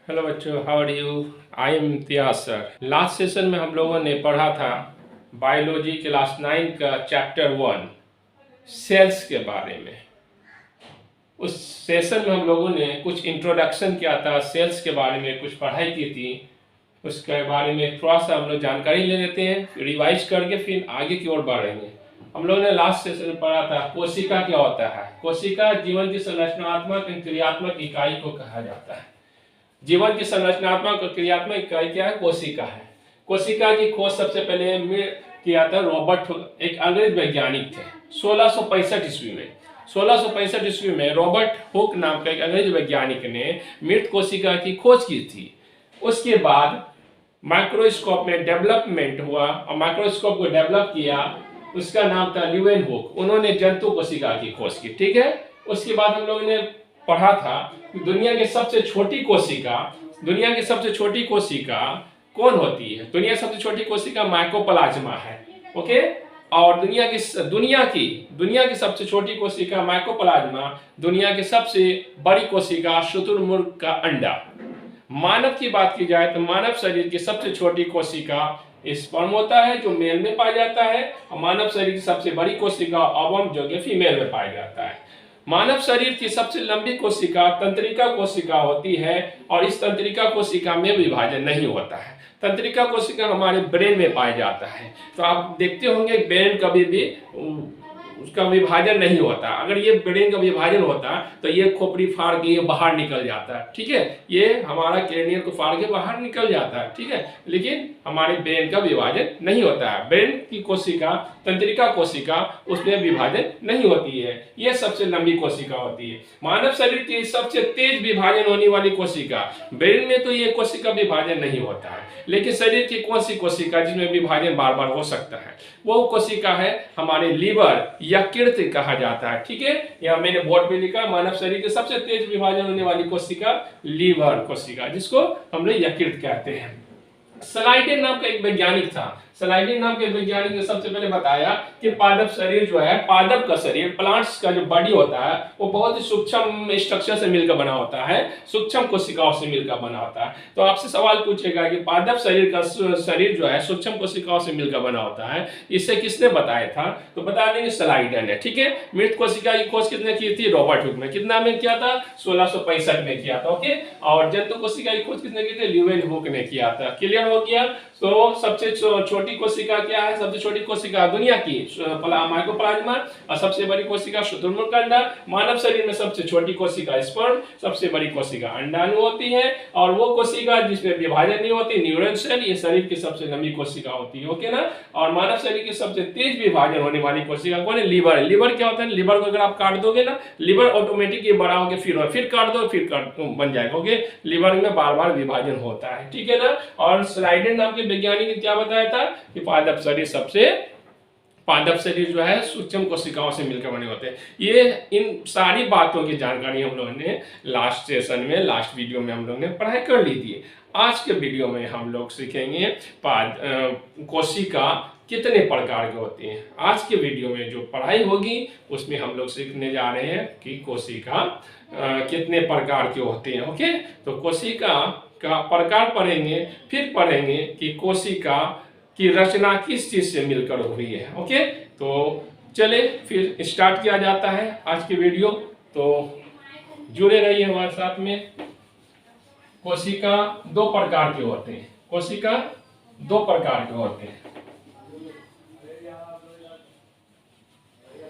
Hello बच्चों, how are you? I am Imtiaz sir. Last session में हम लोगों ने पढ़ा था बायोलॉजी क्लास 9 का चैप्टर 1 सेल्स के बारे में। उस सेशन में हम लोगों ने कुछ इंट्रोडक्शन किया था, सेल्स के बारे में कुछ पढ़ाई की थी। उसके बारे में थोड़ा सा हम लोग जानकारी ले लेते हैं, रिवाइज करके फिर आगे की ओर बढ़ेंगे। हम लोगों ने लास्ट सेशन में पढ़ा था कोशिका क्या होता है। कोशिका जीवन की संरचनात्मक क्रियात्मक इकाई को कहा जाता है। जीवन की संरचनात्मक और क्रियात्मक इकाई क्या है? कोशिका है। कोशिका की खोज सबसे पहले किया था रॉबर्ट, एक अंग्रेज वैज्ञानिक थे 1665 ईस्वी में। 1665 ईस्वी में रॉबर्ट हुक नाम का एक अंग्रेज वैज्ञानिक ने मृत कोशिका की खोज की थी। उसके बाद माइक्रोस्कोप में डेवलपमेंट हुआ और माइक्रोस्कोप को डेवलप किया, उसका नाम था ल्यूवेनहुक। उन्होंने जंतु कोशिका की खोज की। ठीक है। उसके बाद हम लोगों ने पढ़ा था कि दुनिया की सबसे छोटी कोशिका कौन होती है? दुनिया की सबसे छोटी कोशिका माइकोप्लाज्मा है। ओके। और दुनिया की सबसे छोटी कोशिका माइकोप्लाज्मा, दुनिया की सबसे बड़ी कोशिका शुतुरमुर्ग का अंडा। मानव की बात की जाए तो मानव शरीर की सबसे छोटी कोशिका स्पर्म होता है जो मेल में पाया जाता है, और मानव शरीर की सबसे बड़ी कोशिका ओवम जो कि फीमेल में पाया जाता है। मानव शरीर की सबसे लंबी कोशिका तंत्रिका कोशिका होती है, और इस तंत्रिका कोशिका में विभाजन नहीं होता है। तंत्रिका कोशिका हमारे ब्रेन में पाया जाता है। तो आप देखते होंगे ब्रेन कभी भी उसका विभाजन नहीं होता। अगर ये ब्रेन का विभाजन होता तो ये खोपड़ी फाड़ के ये बाहर निकल जाता है। ठीक है। ये हमारा क्रेनियल को फाड़ के बाहर निकल जाता है। ठीक है। लेकिन हमारे ब्रेन का विभाजन नहीं होता है। ब्रेन की कोशिका तंत्रिका कोशिका, उसमें विभाजन नहीं होती है। ये सबसे लंबी कोशिका होती है। मानव शरीर की सबसे तेज विभाजन होने वाली कोशिका, ब्रेन में तो ये कोशिका विभाजन नहीं होता है, लेकिन शरीर की कौन सी कोशिका जिसमें विभाजन बार बार हो सकता है, वो कोशिका है हमारे लीवर, यकृत कहा जाता है। ठीक है। यह मैंने बोर्ड पे लिखा, मानव शरीर के सबसे तेज विभाजन होने वाली कोशिका लीवर कोशिका, जिसको हम लोग यकृत कहते हैं। स्लाइडेन नाम का एक वैज्ञानिक था। स्लाइडेन नाम के वैज्ञानिक ने सबसे पहले बताया कि पादप शरीर जो है, पादप का शरीर, प्लांट्स का जो बॉडी होता है, वो बहुत ही सूक्ष्म स्ट्रक्चर से मिलकर बना होता है, सूक्ष्म कोशिकाओं से मिलकर बना होता है। तो आपसे सवाल पूछेगा कि पादप शरीर का शरीर जो है सूक्ष्म कोशिकाओं से मिलकर बना होता है, इसे किसने बताया था? तो बता देंगे स्लाइडेन है। ठीक है। मृत कोशिका की खोज किसने की थी? रॉबर्ट हुक ने। कितना में किया था? 1665 में किया था। ओके। और जंतु कोशिका की खोज किसने की थी? ल्यूवेनहुक ने किया था। क्लियर हो गया। तो सबसे छोटी कोशिका क्या है? सबसे छोटी कोशिका दुनिया की माइकोप्लाज्मा, और सबसे बड़ी कोशिका शुतुरमुर्ग का अंडा। मानव शरीर में सबसे छोटी कोशिका स्पर्म, सबसे बड़ी कोशिका अंडाणु होती है, और वो कोशिका जिसमें विभाजन नहीं होती न्यूरॉन सेल, ये शरीर की सबसे लंबी कोशिका होती है। ओके ना। और मानव शरीर की सबसे तेज विभाजन होने वाली कोशिका कौन है? लीवर है। लीवर क्या होता है? लीवर को अगर आप काट दोगे ना, लीवर ऑटोमेटिक बड़ा होकर फिर काट दो, फिर बन जाएगा। ओके। लीवर में बार बार विभाजन होता है। ठीक है ना। और स्लाइडेन नाम के वैज्ञानिक ने क्या बताया था कि पादप शरीर जो है सूक्ष्म कोशिकाओं से मिलकर बने होते हैं। ये इन सारी बातों की जानकारी हम लोगों ने लास्ट सेशन में, लास्ट वीडियो में हम लोगों ने पढ़ाई कर ली थी। आज के वीडियो में हम लोग सीखेंगे कोशिका कितने प्रकार के होते हैं। आज के वीडियो में जो पढ़ाई होगी उसमें हम लोग सीखने जा रहे हैं कि कोशिका कितने प्रकार के होते हैं। ओके। तो कोशिका का प्रकार पढ़ेंगे, फिर पढ़ेंगे कि कोशिका की रचना किस चीज से मिलकर हुई है। ओके। तो चले फिर स्टार्ट किया जाता है आज की वीडियो। तो जुड़े रहिए हमारे साथ में। कोशिका दो प्रकार के होते हैं। कोशिका दो प्रकार के होते हैं।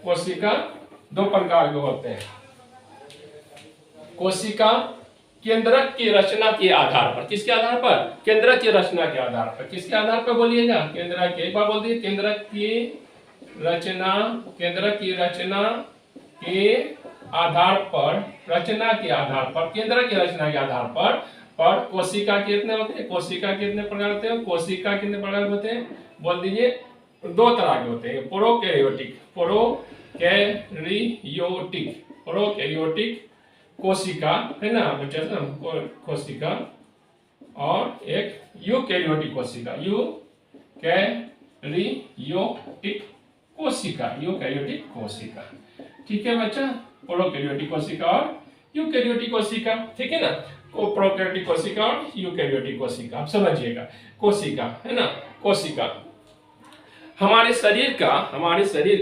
कोशिका दो प्रकार के होते हैं। कोशिका केंद्रक की रचना के आधार पर, किसके आधार पर? केंद्रक की रचना के आधार पर। किसके आधार पर बोलिएगा? केंद्रक के। एक बार बोल दीजिए, केंद्रक की रचना, केंद्रक की रचना के आधार पर, रचना के आधार पर, केंद्रक की रचना के आधार पर कोशिका कितने होते हैं? कोशिका कितने प्रकार होते हैं? कोशिका कितने प्रकार होते हैं? बोल दीजिए। दो तरह के होते हैं। प्रोकैरियोटिक कोशिका है ना बच्चा, कोशिका, और एक यूकैरियोटिक कोशिका। यूकैरियोटिक कोशिका। ठीक है बच्चा। प्रोकैरियोटिक कोशिका और यूकैरियोटिक कोशिका। ठीक है ना। वो प्रोकैरियोटिक कोशिका और यूकैरियोटिक कोशिका, आप समझिएगा। कोशिका है ना, कोशिका हमारे शरीर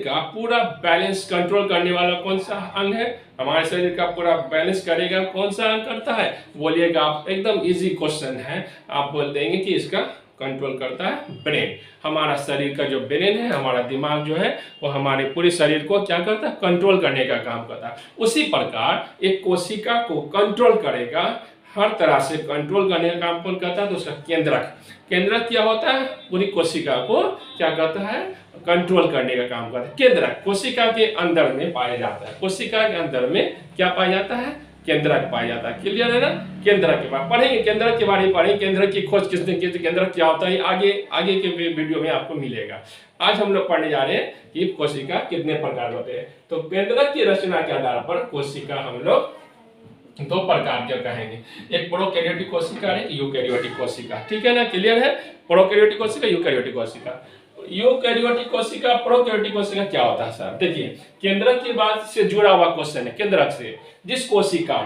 का पूरा बैलेंस कंट्रोल करने वाला कौन सा अंग है? हमारे शरीर का पूरा बैलेंस करेगा कौन सा अंग करता है? बोलिएगा आप, एकदम इजी क्वेश्चन है। आप बोल देंगे कि इसका कंट्रोल करता है ब्रेन। हमारा शरीर का जो ब्रेन है, हमारा दिमाग जो है, वो हमारे पूरे शरीर को क्या करता है? कंट्रोल करने का काम करता है। उसी प्रकार एक कोशिका को कंट्रोल करेगा, हर तरह से कंट्रोल करने का काम कौन करता है? तो उसका केंद्रक। केंद्रक क्या होता है? पूरी कोशिका को क्या करता है? कंट्रोल करने का काम करता है। केंद्रक कोशिका के अंदर में पाया जाता है। कोशिका के अंदर में क्या पाया जाता है? केंद्रक पाया जाता है। क्लियर है ना? केंद्रक के बारे पढ़ेंगे, केंद्रक के बारे में पढ़ेंगे। केंद्रक की खोज किसने की थी? केंद्रक क्या होता है? आगे के वीडियो में आपको मिलेगा। आज हम लोग पढ़ने जा रहे हैं कि कोशिका कितने प्रकार होते हैं। तो केंद्रक की रचना के आधार पर कोशिका हम लोग दो प्रकार के कहेंगे, एक प्रोकैरियोटिक कोशिका है, एक यूकैरियोटिक कोशिका। ठीक है ना? क्लियर है? प्रोकैरियोटिक कोशिका, यूकैरियोटिक कोशिका। यूकैरियोटिक कोशिका, प्रोकैरियोटिक कोशिका क्या होता है सर? देखिए, केंद्रक की बात से जुड़ा हुआ क्वेश्चन है। केंद्रक से जिस कोशिका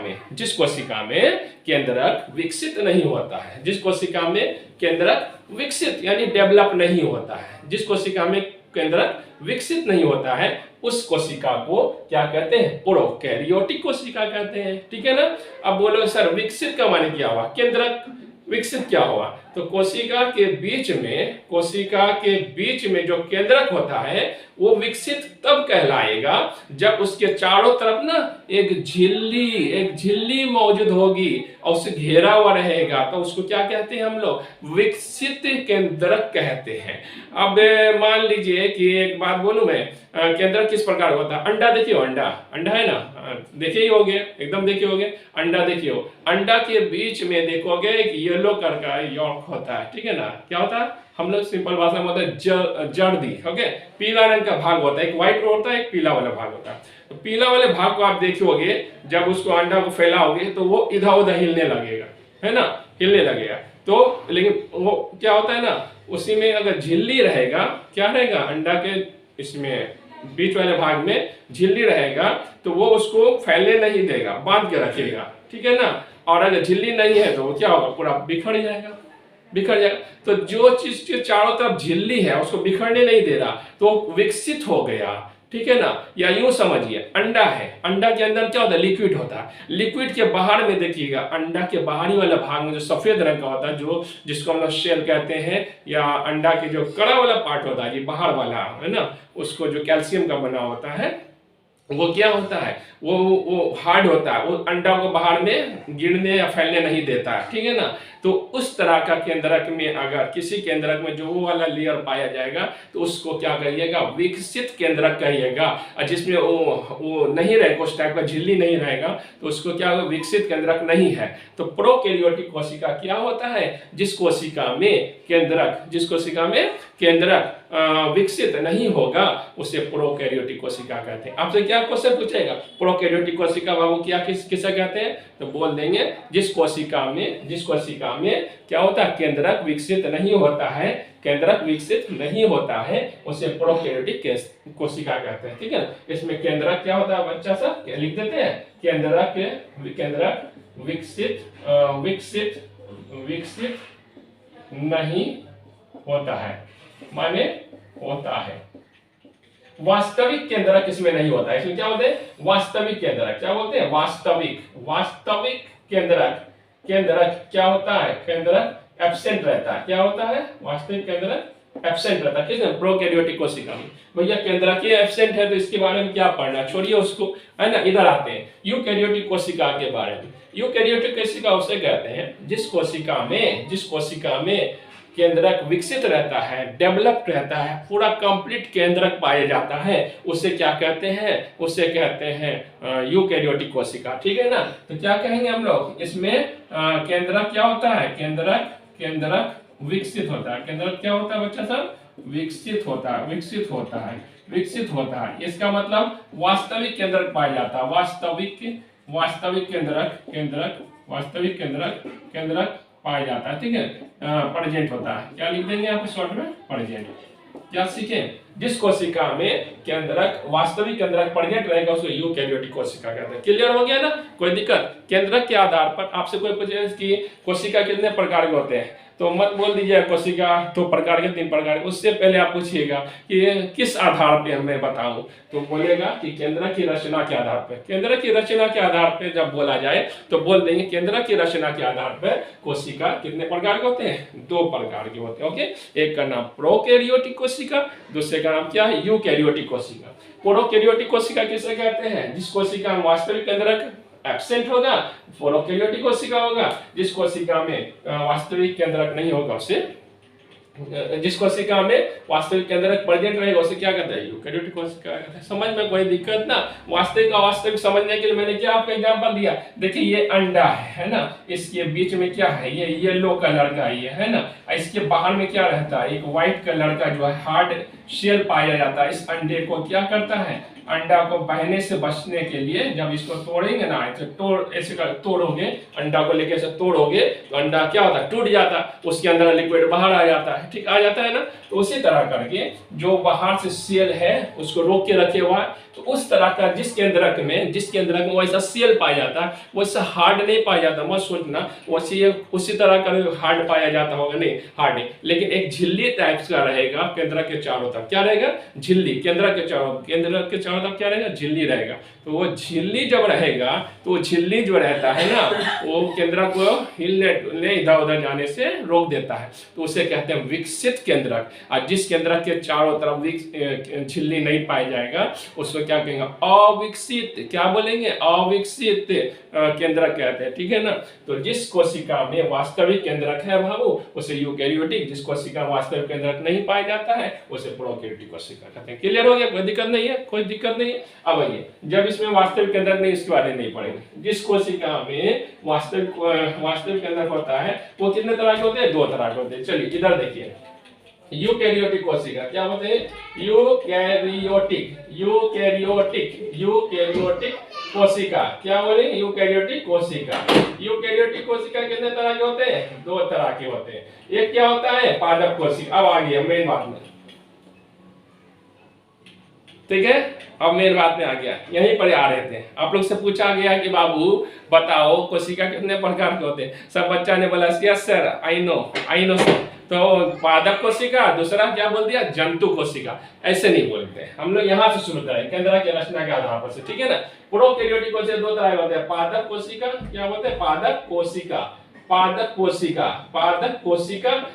में केंद्रक विकसित नहीं होता है, जिस कोशिका में केंद्रक विकसित यानी डेवलप नहीं होता है, जिस कोशिका में केंद्रक विकसित नहीं होता है, उस कोशिका को क्या कहते हैं? प्रोकैरियोटिक कोशिका कहते हैं। ठीक है ना? अब बोलो सर, विकसित का माने क्या हुआ? केंद्रक विकसित क्या हुआ? तो कोशिका के बीच में जो केंद्रक होता है वो विकसित तब कहलाएगा जब उसके चारों तरफ ना एक झिल्ली मौजूद होगी और उसे घेरा हुआ रहेगा, तो उसको क्या कहते हैं हम लोग? विकसित केंद्रक कहते हैं। अब मान लीजिए कि एक बात बोलूं मैं, केंद्रक किस प्रकार होता है? अंडा देखिए, अंडा है ना, देखे ही होगे, एकदम देखे होगे। अंडा देखिए, अंडा के बीच में देखोगे एक येलो कलर का यॉर्क होता है। ठीक है ना? क्या होता है? हम लोग सिंपल भाषा में होता है जर्दी। ओके, पीला रंग का भाग होता है, एक व्हाइट होता है, एक पीला वाला भाग होता है। तो पीला वाले भाग को आप देखोगे, जब उसको अंडा को फैलाओगे तो वो इधर उधर हिलने लगेगा, है ना? हिलने लगेगा। तो लेकिन वो क्या होता है ना, उसी में अगर झिल्ली रहेगा, क्या रहेगा? अंडा के इसमें बीच वाले भाग में झिल्ली रहेगा तो वो उसको फैलने नहीं देगा, बांध के रखेगा। ठीक है ना? और अगर झिल्ली नहीं है तो वो क्या होगा? पूरा बिखर जाएगा। तो जो चीज के चारों तरफ झिल्ली है उसको बिखरने नहीं दे रहा, तो विकसित हो गया। ठीक है ना? या यूं समझिए, अंडा है, अंडा के अंदर क्या होता है? लिक्विड होता है। लिक्विड के बाहर में देखिएगा, अंडा के बाहरी वाला भाग में जो सफेद रंग का होता है, जो जिसको हम लोग शेल कहते हैं, या अंडा के जो कड़ा वाला पार्ट होता है, ये बाहर वाला है ना, उसको जो कैल्शियम का बना होता है, वो क्या होता है? वो हार्ड होता है, वो अंडा को बाहर में गिरने या फैलने नहीं देता है। ठीक है ना? तो उस तरह का केंद्रक में अगर किसी केंद्रक में जो वो वाला लेयर पाया जाएगा तो उसको क्या कहिएगा? विकसित केंद्रक कहिएगा। और जिसमें वो नहीं रहेगा, उस टाइप का झिल्ली नहीं रहेगा, तो उसको क्या होगा? विकसित केंद्रक नहीं है। तो प्रोकैरियोटिक कोशिका क्या होता है? जिस कोशिका में केंद्रक विकसित नहीं होगा उसे प्रोकैरियोटिक कोशिका कहते हैं। आपसे क्या क्वेश्चन पूछेगा? प्रोकैरियोटिक कोशिका बाबू क्या किसे कहते हैं? तो बोल देंगे जिस कोशिका में क्या होता है? केंद्रक विकसित नहीं होता है, उसे प्रोकैरियोटिक कोशिका कहते हैं। ठीक है? इसमें केंद्रक क्या होता है बच्चा सा? लिख देते हैं, केंद्रक विकसित नहीं होता है, माने होता है। वास्तविक केंद्रक इसमें नहीं होता है। इसमें क्या होते हैं? वास्तविक केंद्रक। क्या बोलते हैं? वास्तविक केंद्रक क्या होता है? केंद्रक एब्सेंट रहता है। क्या होता है? वास्तविक केंद्रक एब्सेंट रहता है। किसमें? प्रोकैरियोटिक कोशिका में। भैया केंद्रक ही एब्सेंट है तो इसके बारे में क्या पढ़ना, छोड़िए उसको, है ना? इधर आते हैं यूकैरियोटिक कोशिका के बारे में। यूकैरियोटिक कोशिका उसे कहते हैं जिस कोशिका में केंद्रक विकसित रहता है, डेवलप्ड रहता है, पूरा कंप्लीट केंद्रक पाया जाता है, उसे क्या कहते हैं? उसे कहते हैं यूकैरियोटिक कोशिका। ठीक है ना? तो क्या कहेंगे हम लोग? इसमें केंद्रक क्या होता है? केंद्रक विकसित होता है। केंद्रक क्या होता है बच्चा साहब? विकसित होता है। इसका मतलब वास्तविक केंद्रक पाया जाता है। वास्तविक केंद्रक पाया जाता है। ठीक है? प्रेजेंट होता है। क्या लिख देंगे यहाँ पे शॉर्ट में? प्रेजेंट। क्या सीखे? जिस कोशिका में केंद्रक वास्तविक केंद्रक प्रेजेंट रहेगा उसको यूकैरियोटिक कोशिका कहते हैं। क्लियर हो गया ना, कोई दिक्कत? केंद्रक के आधार पर आपसे कोई पूछे कि कोशिका कितने प्रकार के होते हैं, तो मत बोल दीजिए कोशिका 2 प्रकार के 3 प्रकार के, उससे पहले आप पूछिएगा कि किस आधार पे मैं बताऊं, तो बोलेगा कि केंद्रक की रचना के आधार पर। केंद्रक की रचना के आधार पर जब बोला जाए तो बोल देंगे केंद्रक की रचना के आधार पर कोशिका कितने प्रकार के होते हैं, 2 प्रकार के होते हैं। ओके, एक का नाम प्रोकैरियोटिक कोशिका, दूसरे का नाम क्या है, यूकैरियोटिक कोशिका। प्रोकैरियोटिक कोशिका किसे कहते हैं, जिस कोशिका में वास्तविक केंद्रक एब्सेंट होगा, प्रोकैरियोटिक कोशिका होगा। जिस कोशिका में वास्तविक केंद्रक नहीं होगा उसे, जिस कोशिका में वास्तविक केंद्रक प्रेजेंट रहेगा उसे क्या कहते हैं, यूकैरियोटिक कोशिका कहते हैं। समझ में कोई दिक्कत ना? वास्तविक अवास्तविक समझने के लिए मैंने क्या आपको एग्जांपल दिया, देखिए ये अंडा है ना, इसके बीच में क्या है, ये येलो कलर का ये है ना, इसके बाहर में क्या रहता है, एक व्हाइट कलर का जो है हार्ड शेल पाया जाता है। इस अंडे को क्या करता है, अंडा को बहने से बचने के लिए जब इसको तोड़ेंगे ना, ऐसे तोड़ोगे, अंडा को लेके ऐसे तोड़ोगे तो अंडा क्या होता है, टूट जाता है, उसके अंदर लिक्विड बाहर आ जाता है, ठीक आ जाता है ना। तो उसी तरह करके जो बाहर से सेल है उसको रोक के रखे हुआ है, तो उस तरह का जिस केंद्रक में वैसा सेल पाया जाता है, वैसा हार्ड नहीं पाया जाता, मत सोचना वैसे उसी तरह का हार्ड पाया जाता होगा, नहीं हार्ड नहीं, लेकिन एक झिल्ली टाइप का रहेगा केंद्रक के चारों तरफ। क्या रहेगा, झिल्ली, केंद्रक के चारों तरफ क्या रहेगा, झिल्ली रहेगा। तो वो झिल्ली जब रहेगा तो वो झिल्ली जो रहता है ना, वो केंद्रक को हिलने इधर उधर जाने से रोक देता है, तो उसे कहते हैं विकसित केंद्रक। और जिस केंद्रक के चारों तरफ झिल्ली नहीं पाया जाएगा उसको क्या कहेंगे, अविकसित, क्या बोलेंगे, अविकसित केंद्रक कहते हैं, ठीक है ना। तो जिस कोशिका में वास्तविक केंद्रक है बाबू उसे यूकैरियोटिक, जिस कोशिका में वास्तविक केंद्रक नहीं पाया जाता है उसे प्रोकैरियोटिक कोशिका कहते हैं। क्लियर हो गया, कोई दिक्कत नहीं है, कोई दिक्कत नहीं है। अब आइए, जब इसमें वास्तविक केंद्रक नहीं, इसके बारे में नहीं पढ़ेंगे। जिस कोशिका में वास्तविक केंद्रक होता है वो कितने तरह के होते हैं, 2 तरह के होते हैं। चलिए इधर देखिए, यूकैरियोटिक कोशिका क्या होते हैं, यूकैरियोटिक कोशिका, क्या बोले, यूकैरियोटिक कोशिका। यूकैरियोटिक कोशिका कितने तरह के होते हैं, 2 तरह के होते हैं। एक क्या होता है, पादप कोशिका। अब आ गया मेन बात में, ठीक है, अब मेन बात में आ गया, यहीं पर आ रहे थे। आप लोग से पूछा गया कि बाबू बताओ कोशिका कितने प्रकार के होते हैं, सब बच्चा ने बोला yes sir, I know sir. तो पादप कोशिका, दूसरा क्या बोल दिया, जंतु कोशिका। ऐसे नहीं बोलते, हम लोग यहाँ से शुरू करें केंद्रक की रचना के आधार पर से, ठीक है ना। प्रोकैरियोटिक कोशिका 2 तरह के होते हैं, पादप कोशिका, क्या बोलते हैं, पादप कोशिका,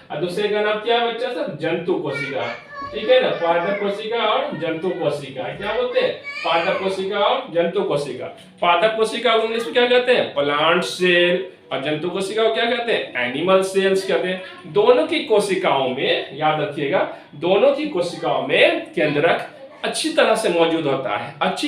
और दूसरे का नाम क्या है बच्चा सब, जंतु कोशिका, ठीक है ना। पादप कोशिका और जंतु कोशिका, क्या बोलते हैं, पादप कोशिका और जंतु कोशिका। पादप कोशिका को इंग्लिश में क्या कहते हैं, प्लांट सेल, और जंतु कोशिका को क्या कहते हैं, एनिमल सेल्स कहते हैं। दोनों की कोशिकाओं में, याद रखिएगा, दोनों की कोशिकाओं में केंद्रक अच्छी तरह से मौजूद होता है, अच्छा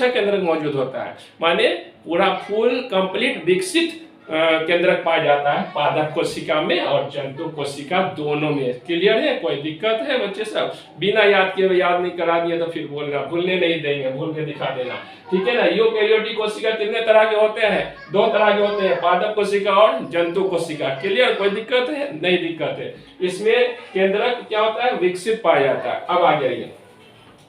केंद्रक मौजूद होता है, माने पूरा फुल कंप्लीट विकसित केंद्रक पाया जाता है पादप कोशिका में और जंतु कोशिका दोनों में। क्लियर है, कोई दिक्कत है बच्चे सब? बिना याद किए, याद नहीं करा दिए तो फिर बोलना, भूलने नहीं देंगे, भूल के दिखा देना, ठीक है ना। यूकैरियोटिक कोशिका कितने तरह के होते हैं, 2 तरह के होते हैं, पादप कोशिका और जंतु कोशिका। क्लियर, कोई दिक्कत है? नहीं दिक्कत है। इसमें केंद्रक क्या होता है, विकसित पाया जाता है।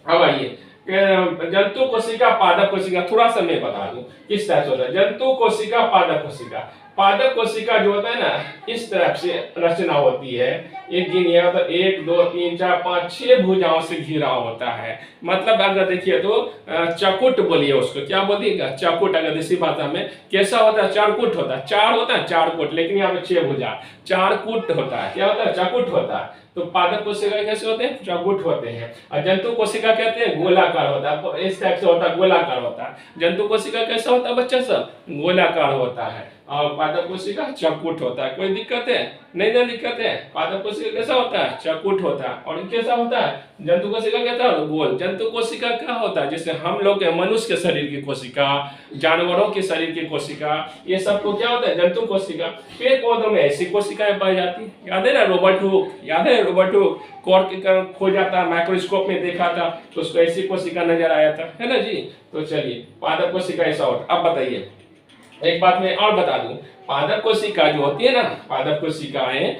अब आइए जंतु कोशिका, पादप कोशिका, थोड़ा सा मैं बता दूं किस तरह से होता है जंतु कोशिका, पादप कोशिका। पादप कोशिका जो होता है ना, इस तरह से रचना होती है, एक दिन यह होता है 1 2 3 4 5 6 भुजाओं से घिरा होता है। मतलब अगर देखिए तो चकुट बोलिए उसको, क्या बोलिएगा, चकुट। अगर देसी भाषा में कैसा होता है, चारकुट होता है, 4 होता है चारकुट, लेकिन यहाँ पे 6 भुजा, चारकुट होता है, क्या होता है, चकुट होता है। तो पादप कोशिका कैसे होते हैं, चौगुट होते हैं। और जंतु कोशिका कहते हैं गोलाकार होता है, इस टाइप से होता है, गोलाकार होता है। जंतु कोशिका कैसा होता है बच्चा सब, गोलाकार होता है। और पादप कोशिका चौकुट होता है। कोई दिक्कत है? नहीं ना दिक्कत है। पादप कोशिका कैसा होता है, चौकुट होता है। और कैसा होता है, जंतु कोशिका कैसा होता है, गोल। जंतु कोशिका क्या होता है, जैसे हम लोग के मनुष्य के शरीर की कोशिका, जानवरों के शरीर की कोशिका, ये सब को क्या होता है, जंतु कोशिका। पेड़ पौधों में ऐसी कोशिकाएं पाई जाती है। याद है ना रॉबर्ट हुक, याद है रॉबर्ट हुक कॉर्क खोजा था, माइक्रोस्कोप में देखा था, तो उसको ऐसी कोशिका नजर आया था, है ना जी। तो चलिए पादप कोशिका ऐसा होता। अब बताइए एक बात मैं और बता दूं, पादप कोशिका जो होती है ना, पादप कोशिकाएं,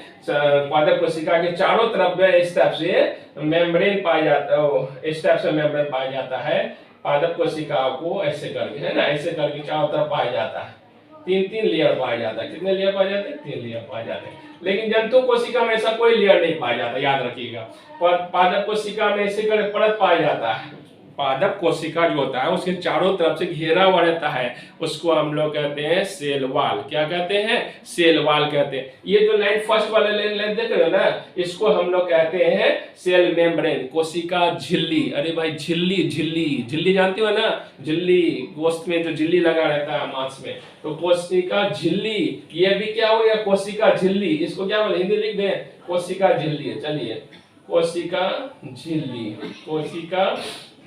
पादप कोशिका के चारों तरफ में इस टाइप से मेम्ब्रेन पाया जाता है, इस टाइप से मेम्ब्रेन पाया जाता है। पादप कोशिकाओं को ऐसे करके, है ना, ऐसे करके चारों तरफ पाया जाता है। तीन तीन लेयर पाया जाता है। कितने लेयर पाए जाते हैं? 3 लेयर पाए जाते हैं। लेकिन जंतु कोशिका में ऐसा कोई लेयर नहीं पाया जाता, याद रखिएगा। पादप कोशिका में ऐसे कर परत पाया जाता है। पादप कोशिका जो होता है उसके चारों तरफ से घेरा हुआ रहता है, उसको हम लोग कहते हैं सेल वाल। क्या कहते हैं? सेल वाल कहते हैं। ये जो लाइन फर्स्ट वाला लाइन देख रहे हो ना, इसको हम लोग कहते हैं सेल मेम्ब्रेन, कोशिका झिल्ली। अरे भाई झिल्ली, झिल्ली झिल्ली जानते हो ना, झिल्ली गोश्त में जो झिल्ली लगा रहता है मांस में, तो कोशिका झिल्ली। ये भी क्या हो गया? कोशिका झिल्ली। इसको क्या बोले? हिंदी लिख दें, कोशिका झिल्ली। चलिए, कोशिका झिल्ली, कोशिका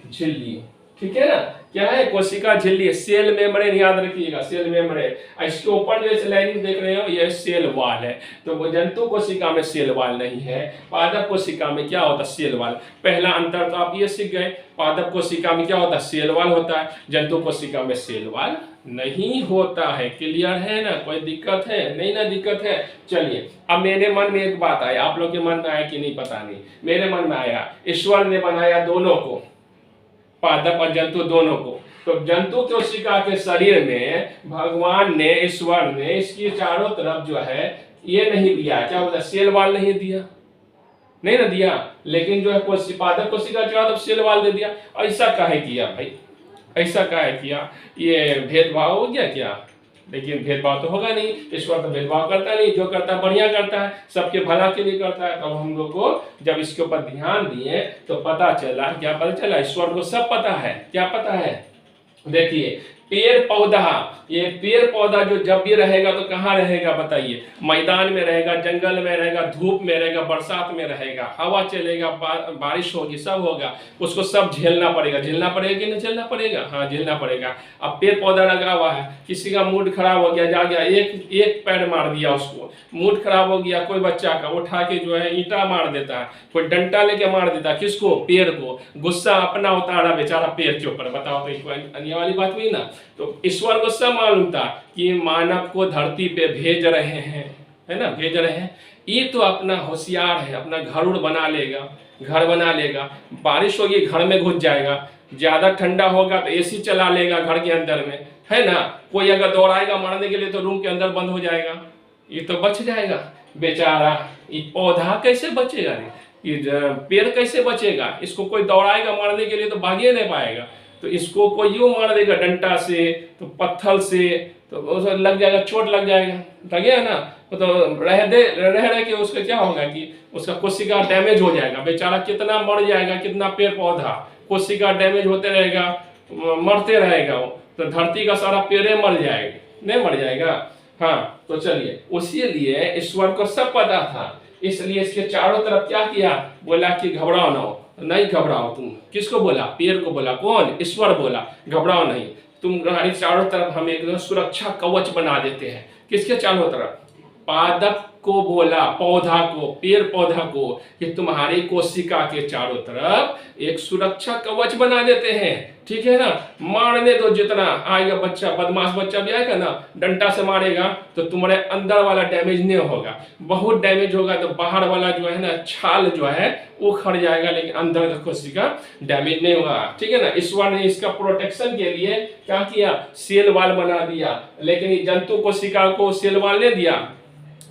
झिल्ली, ठीक है ना। क्या है? कोशिका झिल्ली, सेल मेम्ब्रेन, याद रखिएगा, सेल मेम्ब्रेन। इसके ऊपर जो लाइनिंग देख रहे हो ये सेल वाल है। तो वो जंतु कोशिका में सेल वाल नहीं है, पादप कोशिका में क्या होता है? Cell wall. पहला अंतर तो आप ये सीख गए, पादप कोशिका में क्या होता है? सेल वाल होता है, जंतु कोशिका में सेल वाल नहीं होता है। क्लियर है ना? कोई दिक्कत है? नहीं ना दिक्कत है। चलिए, अब मेरे मन में एक बात आई, आप लोग के मन में आया कि नहीं पता नहीं, मेरे मन में आया। ईश्वर ने बनाया दोनों को, पादप और जंतु दोनों को। तो जंतु कोशिका के शरीर में भगवान ने, ईश्वर ने इसकी चारों तरफ जो है ये नहीं दिया, क्या बोला? सेल वाल नहीं दिया, नहीं ना दिया। लेकिन जो है पादप कोशिका चारों तरफ सेल वाल दे दिया। ऐसा काहे किया भाई? ऐसा काहे किया? ये भेदभाव हो गया क्या? लेकिन भेदभाव तो होगा नहीं, ईश्वर तो भेदभाव करता नहीं, जो करता है बढ़िया करता है, सबके भला के लिए करता है। तो हम लोग को जब इसके ऊपर ध्यान दिए तो पता चला, क्या पता चला? ईश्वर को सब पता है। क्या पता है? देखिए, पेड़ पौधा, ये पेड़ पौधा जो जब भी रहेगा तो कहाँ रहेगा बताइए? मैदान में रहेगा, जंगल में रहेगा, धूप में रहेगा, बरसात में रहेगा, हवा चलेगा, बारिश होगी, सब होगा, उसको सब झेलना पड़ेगा। झेलना पड़ेगा कि नहीं झेलना पड़ेगा? हाँ, झेलना पड़ेगा। अब पेड़ पौधा लगा हुआ है, किसी का मूड खराब हो गया, जा गया एक पैर मार दिया उसको, मूड खराब हो गया कोई बच्चा का, उठा के जो है ईंटा मार देता है, कोई डंडा लेके मार देता है, किसको? पेड़ को। गुस्सा अपना उतारा बेचारा पेड़ के ऊपर। बताओ, तो अन्य वाली बात हुई ना। तो ईश्वर को सब मालूम था कि मानव को धरती पे भेज रहे हैं, है ना, भेज रहे हैं। ये तो अपना होशियार है, अपना घर बना लेगा, घर बना लेगा। बारिश होगी घर में घुस जाएगा, ज्यादा ठंडा होगा तो एसी चला लेगा घर के अंदर में, है ना। कोई अगर दौड़ाएगा मारने के लिए तो रूम के अंदर बंद हो जाएगा, ये तो बच जाएगा बेचारा। ये पौधा कैसे बचेगा? ये पेड़ कैसे बचेगा? इसको कोई दौड़ाएगा मारने के लिए तो भाग ही नहीं पाएगा। तो इसको कोई यूं मार देगा डंडा से, तो पत्थर से, तो लग जाएगा, चोट लग जाएगा, लगेगा ना। तो रह के उसका क्या होगा कि उसका कोशिका डैमेज हो जाएगा, बेचारा कितना मर जाएगा, कितना पेड़ पौधा, कोशिका डैमेज होते रहेगा, मरते रहेगा वो, तो धरती का सारा पेड़े मर जाएगा, नहीं मर जाएगा। हाँ, तो चलिए, उसी लिए ईश्वर को सब पता था, इसलिए इसके चारों तरफ क्या किया? बोला कि घबराओ ना हो, नहीं घबराओ तुम। किसको बोला? पेड़ को बोला। कौन? ईश्वर बोला, घबराओ नहीं, तुम्हारी चारों तरफ हम एक सुरक्षा कवच बना देते हैं। किसके चारों तरफ? पादप को बोला, पौधा को, पेड़ पौधा को, कि तुम्हारी कोशिका के चारों तरफ एक सुरक्षा कवच बना देते हैं, ठीक है ना। मारने दो, जितना आएगा बच्चा, बदमाश बच्चा भी आएगा ना, डंडा से मारेगा तो तुम्हारे अंदर वाला डैमेज नहीं होगा। बहुत डैमेज होगा तो बाहर वाला जो है ना छाल जो है वो खड़ जाएगा, लेकिन अंदर का कोशिका डैमेज नहीं होगा, ठीक है ना। ईश्वर ने इसका प्रोटेक्शन के लिए क्या किया? सेल वाल बना दिया। लेकिन जंतु कोशिका को सेल वाल नहीं दिया।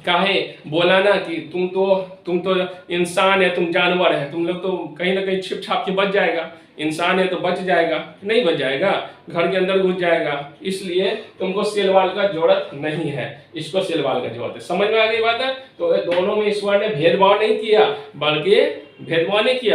काहे? बोला ना कि तुम तो इंसान है, तुम जानवर है, तुम लोग तो कहीं ना कहीं छिप छाप के बच जाएगा। इंसान है तो बच जाएगा, नहीं बच जाएगा, घर के अंदर घुस जाएगा। इसलिए तुमको सेलवाल का जरूरत नहीं है, इसको सेलवाल का जरूरत है। समझ में आ गई बात है? तो दोनों में ईश्वर ने भेदभाव नहीं किया,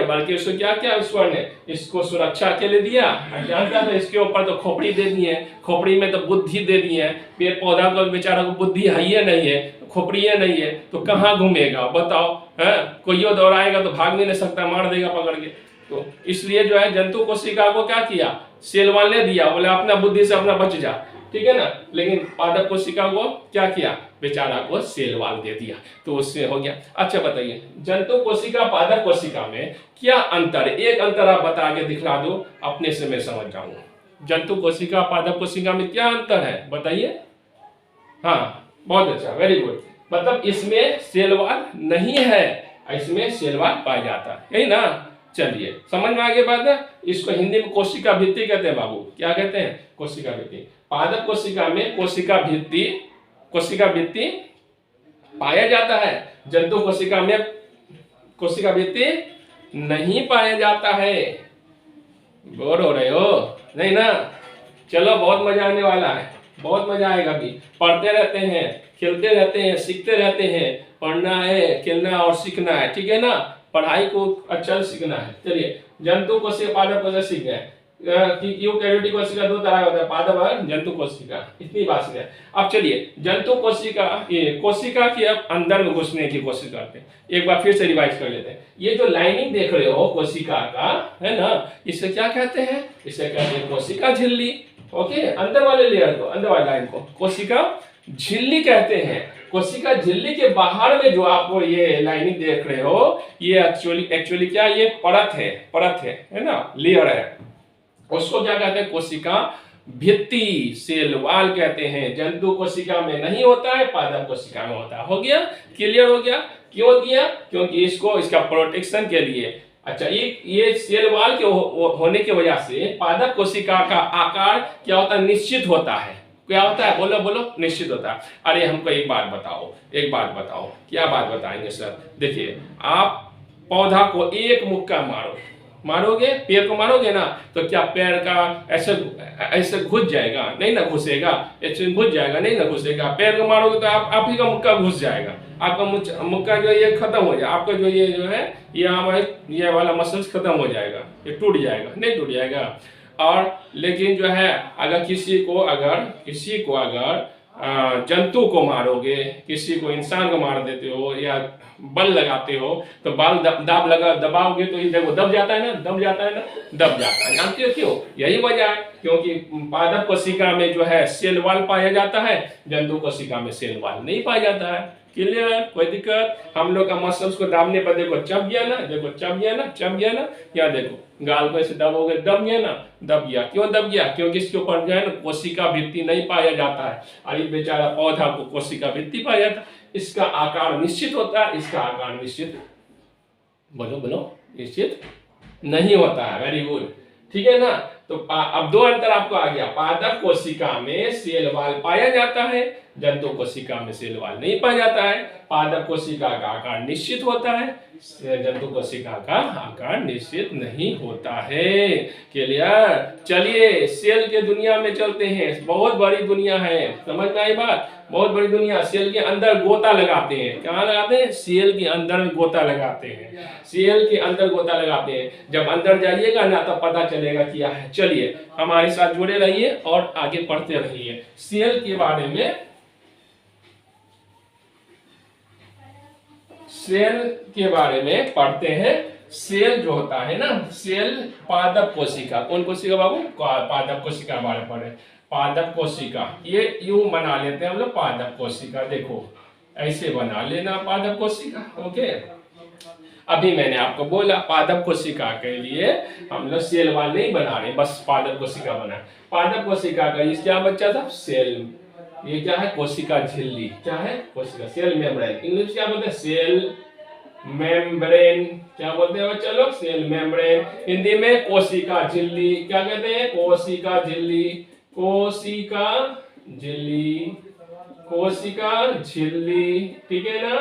बल्कि उसको क्या किया? ईश्वर ने इसको सुरक्षा के लिए दिया। जानता था इसके ऊपर तो खोपड़ी दे दी है, खोपड़ी में तो बुद्धि दे दी है। पेड़ पौधा को बेचारा को बुद्धि है ही नहीं है, खोपड़ी है नहीं है, तो कहाँ घूमेगा बताओ? है कोई दौड़ाएगा तो भाग भी नहीं सकता, मार देगा पकड़ के। तो इसलिए जो है जंतु कोशिका को क्या किया? सेलवाल ने दिया, बोले अपना बुद्धि से अपना बच जा, ठीक है ना। लेकिन पादप कोशिका को क्या किया? बेचारा को सेलवाल दे दिया, तो उससे हो गया। अच्छा बताइए, जंतु कोशिका पादप कोशिका में क्या अंतर है? एक अंतर आप बता के दिखला दो, अपने से मैं समझ जाऊंगा। जंतु कोशिका पादप कोशिका में क्या अंतर है बताइए? हाँ बहुत अच्छा, वेरी गुड। मतलब इसमें सेल वॉल नहीं है, इसमें सेल वॉल पाया जाता है, यही ना। चलिए समझ में आगे बात है। इसको हिंदी में कोशिका भित्ति कहते हैं बाबू, क्या कहते हैं? कोशिका भित्ति। पादप कोशिका में कोशिका भित्ति पाया जाता है, जंतु कोशिका में कोशिका भित्ति नहीं पाया जाता है। बोर हो रहे हो? नहीं ना? चलो बहुत मजा आने वाला है, बहुत मजा आएगा। अभी पढ़ते रहते हैं, खेलते रहते हैं, सीखते रहते हैं। पढ़ना है, खेलना है और सीखना है, ठीक है ना? पढ़ाई को अच्छा सीखना है। चलिए जंतु कोशिका पादप कोशिका सीख गए कि यूकैरियोटिक कोशिका दो तरह होता है, पादप और जंतु कोशिका, इतनी बात सीख गए। अब चलिए जंतु कोशिका, ये कोशिका के अब अंदर में घुसने की कोशिश करते हैं। एक बार फिर से रिवाइज कर लेते हैं। ये जो लाइनिंग देख रहे हो कोशिका का, है ना, इसे क्या कहते हैं? इसे कहते हैं कोशिका झिल्ली। ओके, अंदर वाले लेयर को, अंदर वाली लाइन को कोशिका झिल्ली कहते हैं। कोशिका झिल्ली के बाहर में जो आपको ये लाइनिंग देख रहे हो, ये एक्चुअली क्या, ये परत है ना, लेयर है। उसको क्या कहते हैं? कोशिका भित्ति, सेल वॉल कहते हैं। जंतु कोशिका में नहीं होता है, पादप कोशिका में होता है। हो गया? क्लियर हो गया? क्यों हो गया? क्योंकि इसको, इसका प्रोटेक्शन के लिए। अच्छा, ये सेल वॉल के होने की वजह से पादप कोशिका का आकार क्या होता है? निश्चित होता है। क्या होता है? बोलो बोलो, निश्चित होता है। अरे हमको एक बात बताओ, क्या बात बताएंगे सर? देखिए, आप पौधा को एक मुक्का मारोगे, पैर को मारोगे ना, तो क्या पैर का ऐसे घुस जाएगा? नहीं ना घुसेगा। ऐसे घुस जाएगा? नहीं ना घुसेगा। पैर को मारोगे तो आप ही का मुक्का घुस जाएगा, आपका मुक्का जो ये खत्म हो जाएगा, आपका जो ये जो है ये वाला मसल्स खत्म हो जाएगा, ये टूट जाएगा? नहीं टूट जाएगा। और लेकिन जो है, अगर किसी को अगर जंतु को मारोगे, किसी को इंसान को मार देते हो या बल लगाते हो, तो बल दबाओगे तो ये देखो दब जाता है ना, दब जाता है। जानते हो क्यों? यही वजह है, क्योंकि पादप कोशिका में जो है सेल वॉल पाया जाता है, जंतु कोशिका में सेल वॉल नहीं पाया जाता है। क्लियर? कोई दिक्कत? हम लोग का मसल्स को दाबने पर देखो चप गया ना, या देखो गाल को ऐसे दबोगे, दब गया। क्यों दब गया? क्योंकि इसके ऊपर जो है ना कोशिका भित्ति नहीं पाया जाता है, और ये बेचारा पौधा को कोशिका भित्ति पाया जाता है। इसका आकार निश्चित होता है, इसका आकार निश्चित, बोलो निश्चित नहीं होता है। वेरी गुड, ठीक है ना? तो अब दो अंतर आपको आ गया। पादप कोशिका में सेल वॉल पाया जाता है, जंतु कोशिका में सेल वॉल नहीं पाया जाता है। पादप कोशिका का आकार निश्चित होता है, जंतु कोशिका का आकार निश्चित नहीं होता है। क्लियर? चलिए सेल के दुनिया में चलते हैं। बहुत बड़ी दुनिया है, समझ में आई बात? बहुत बड़ी दुनिया। सेल के अंदर गोता लगाते हैं। कहाँ लगाते हैं? सेल के अंदर में गोता लगाते हैं। सेल के अंदर गोता लगाते हैं। जब अंदर जाइएगा ना, तब पता चलेगा क्या है। चलिए हमारे साथ जुड़े रहिए और आगे पढ़ते रहिए। सेल के बारे में, सेल के बारे में पढ़ते हैं। सेल जो होता है ना, सेल पादप कोशिका, कौन कोशिका बाबू? पादप कोशिका बारे में पढ़े। पादप कोशिका, ये यूं बना लेते हैं हम लोग, पादप कोशिका। देखो ऐसे बना लेना पादप कोशिका। ओके, अभी मैंने आपको बोला पादप कोशिका के लिए हम लोग सेल वॉल नहीं बना रहे, बस पादप कोशिका बना। पादप कोशिका का इस क्या बच्चा था? सेल। ये क्या है? कोशिका झिल्ली। क्या है? कोशिका, सेल मेम्ब्रेन। इंग्लिश क्या बोलते हैं? Cell membrane. क्या बोलते हैं बच्चा लोग? Cell membrane. हिंदी में कोशिका झिल्ली। क्या कहते हैं? कोशिका झिल्ली, कोशिका झिल्ली। ठीक है ना?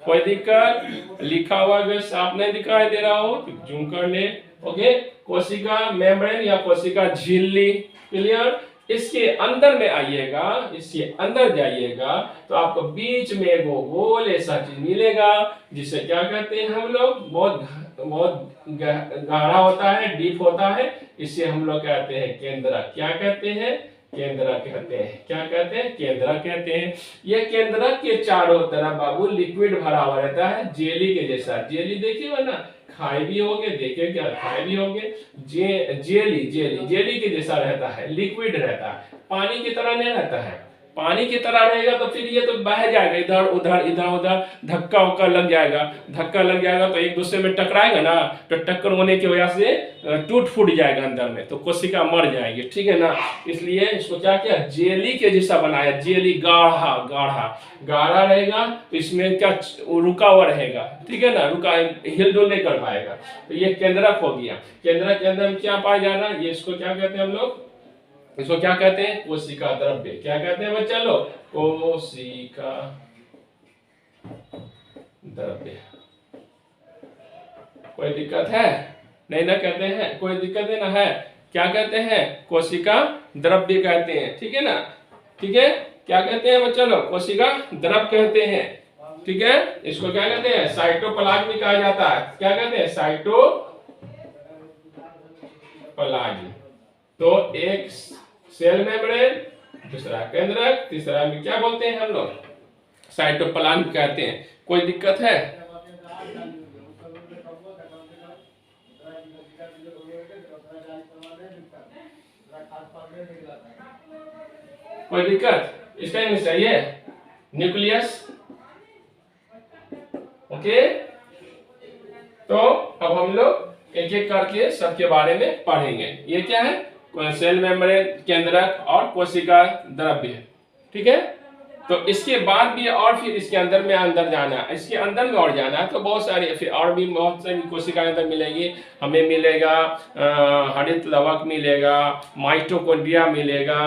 कोई दिक्कत? लिखा हुआ अगर साफ नहीं दिखाई दे रहा हो तो जूम कर ले। ओके, कोशिका मेम्ब्रेन या कोशिका झिल्ली। क्लियर? इसके अंदर में आइएगा, इसके अंदर जाइएगा तो आपको बीच में एक गोल ऐसा चीज मिलेगा, जिसे क्या कहते हैं हम लोग? बहुत गहरा होता है, डीप होता है। इसे हम लोग कहते हैं केंद्रक। क्या कहते हैं? केंद्रक कहते हैं। क्या कहते हैं? केंद्रक कहते हैं। ये केंद्रक के चारों तरफ बाबू लिक्विड भरा हुआ रहता है, जेली के जैसा। जेली देखिए ना, खाए भी होगे, देखे क्या? खाए भी होगे। जेली के जैसा रहता है, लिक्विड रहता है, पानी की तरह नहीं रहता है। पानी की तरह रहेगा तो फिर ये तो बह जाएगा, इधर उधर इधर उधर धक्का उक्का लग जाएगा, धक्का लग जाएगा तो एक दूसरे में टकराएगा ना, तो टक्कर होने की वजह से टूट फूट जाएगा अंदर में, तो कोशिका मर जाएगी, ठीक है ना। इसलिए इसको क्या किया, जेली के जैसा बनाया, जेली गाढ़ा गाढ़ा गाढ़ा रहेगा तो इसमें क्या रुका हुआ रहेगा, ठीक है ना, रुका हिल डुल नहीं कर पाएगा। तो ये केंद्रक हो गया। केंद्रक के अंदर में क्या पाया जा रहा है, ये इसको क्या कहते हैं हम लोग, इसको क्या कहते हैं, कोशिका द्रव्य। क्या कहते हैं बच्चा लोग, कोशिका द्रव्य। कोई दिक्कत है नहीं ना, कहते हैं कोई दिक्कत है ना, है क्या कहते हैं, कोशिका द्रव्य कहते हैं, ठीक है ना, ठीक है। क्या कहते हैं बच्चा लोग, कोशिका द्रव कहते हैं, ठीक है। इसको क्या कहते हैं, साइटोप्लाज्म भी कहा जाता है। क्या कहते हैं, साइटोप्लाज्म। तो एक सेल मेम्ब्रेन, दूसरा केंद्रक, तीसरा में क्या बोलते हैं हम लोग, साइटोप्लाज्म कहते हैं। कोई दिक्कत है, कोई दिक्कत, इसका इंग्लिश चाहिए, न्यूक्लियस, ओके। तो अब हम लोग एक एक करके सबके बारे में पढ़ेंगे। ये क्या है, सेल मेम्ब्रेन, केंद्रक और कोशिका द्रव्य, ठीक है। तो इसके बाद भी और फिर इसके अंदर में अंदर जाना है, इसके अंदर में और जाना है तो बहुत सारी फिर और भी बहुत सारी कोशिका अंदर मिलेगी। हमें मिलेगा हरित लवक मिलेगा, माइटोकॉन्ड्रिया मिलेगा,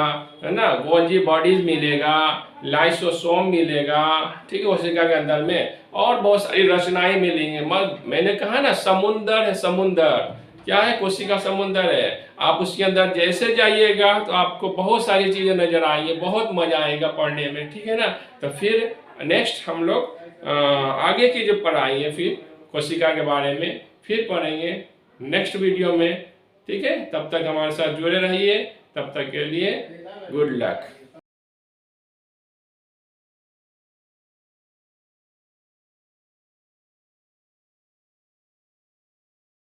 है ना, गोल्जी बॉडीज मिलेगा, लाइसोसोम मिलेगा, ठीक है, कोशिका के अंदर में और बहुत सारी रचनाएं मिलेंगी। मैंने कहा ना, समुंदर है, समुंदर क्या है, कोशिका समुंदर है। आप उसके अंदर जैसे जाइएगा तो आपको बहुत सारी चीजें नजर आएंगी, बहुत मजा आएगा पढ़ने में, ठीक है ना। तो फिर नेक्स्ट हम लोग आगे की जो पढ़ाई है फिर कोशिका के बारे में फिर पढ़ेंगे नेक्स्ट वीडियो में, ठीक है। तब तक हमारे साथ जुड़े रहिए, तब तक के लिए गुड लक।